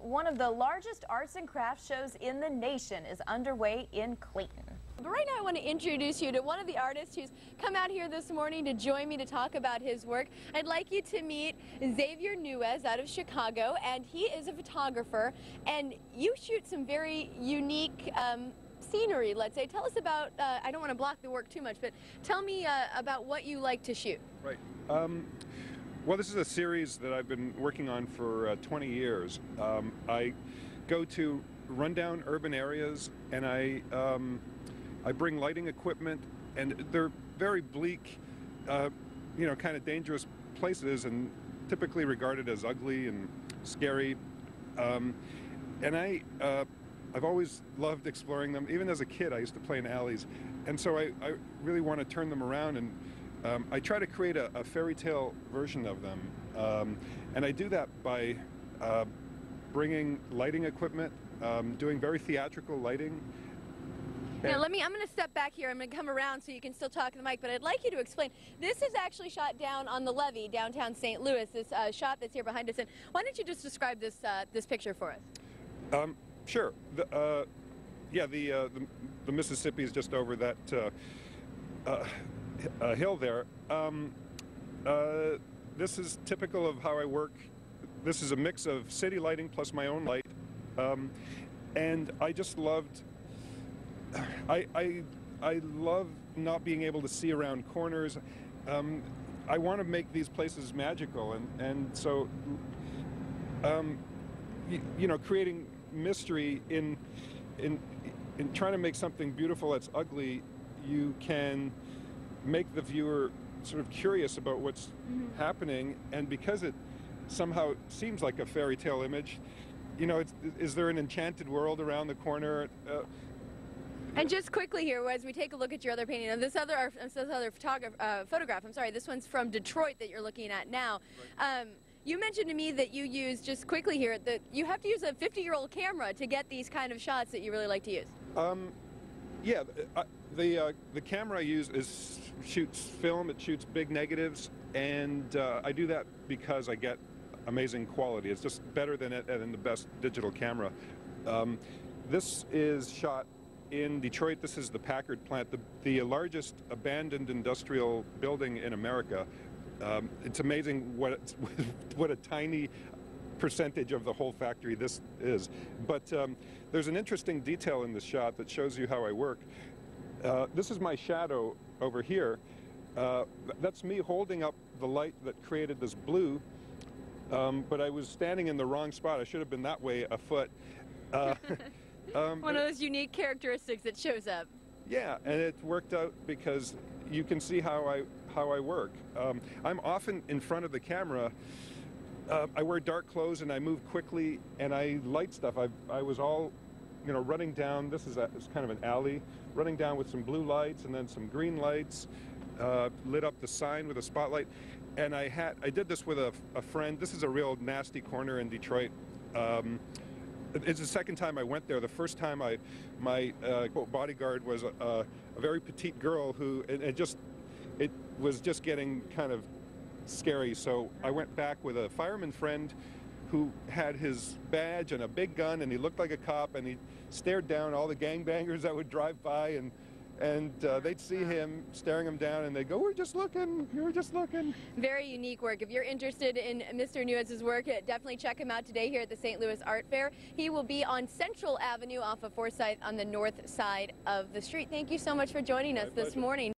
One of the largest arts and crafts shows in the nation is underway in Clayton. But right now I want to introduce you to one of the artists who's come out here this morning to join me to talk about his work. I'd like you to meet Xavier Nuez out of Chicago, and he is a photographer, and you shoot some very unique scenery, let's say. Tell us about, I don't want to block the work too much, but tell me about what you like to shoot. Right. Well, this is a series that I've been working on for 20 years. I go to rundown urban areas, and I bring lighting equipment, and they're very bleak, you know, kind of dangerous places, and typically regarded as ugly and scary. And I've always loved exploring them. Even as a kid, I used to play in alleys, and so I really want to turn them around, and I try to create a fairy tale version of them, and I do that by bringing lighting equipment, doing very theatrical lighting. Now I'm going to step back here. I'm going to come around so you can still talk to the mic, but I'd like you to explain. This is actually shot down on the levee, downtown St. Louis, this shot that's here behind us. And why don't you just describe this this picture for us? Sure. Yeah, the Mississippi is just over that hill there. This is typical of how I work. This is a mix of city lighting plus my own light, and I just loved. I love not being able to see around corners. I want to make these places magical, and so you know, creating mystery in trying to make something beautiful that's ugly, you can make the viewer sort of curious about what's happening, and because it somehow seems like a fairy tale image, you know, is there an enchanted world around the corner? And just quickly here, as we take a look at your other painting, and this other photograph, I'm sorry, this one's from Detroit that you're looking at now. Right. You mentioned to me that you use, just quickly here, that you have to use a 50-year-old camera to get these kind of shots that you really like to use. Yeah, the camera I use shoots film. It shoots big negatives, and I do that because I get amazing quality. It's just better than the best digital camera. This is shot in Detroit. This is the Packard plant, the largest abandoned industrial building in America. It's amazing what a tiny percentage of the whole factory this is. But there's an interesting detail in this shot that shows you how I work. This is my shadow over here. That's me holding up the light that created this blue, but I was standing in the wrong spot. I should have been that way a foot. One of those unique characteristics that shows up. Yeah, and it worked out because you can see how I work. I'm often in front of the camera. I wear dark clothes and I move quickly and I light stuff. I was all, you know, running down. This is kind of an alley, running down with some blue lights and then some green lights. Lit up the sign with a spotlight, and I did this with a friend. This is a real nasty corner in Detroit. It's the second time I went there. The first time my bodyguard was a very petite girl who, it was just getting kind of scary. So I went back with a fireman friend who had his badge and a big gun, and he looked like a cop, and he stared down all the gangbangers that would drive by, and they'd see him staring him down, and they'd go, "We're just looking, you're just looking." Very unique work. If you're interested in Mr. Nuez's work, definitely check him out today here at the St. Louis Art Fair. He will be on Central Avenue off of Forsyth on the north side of the street. Thank you so much for joining us this morning.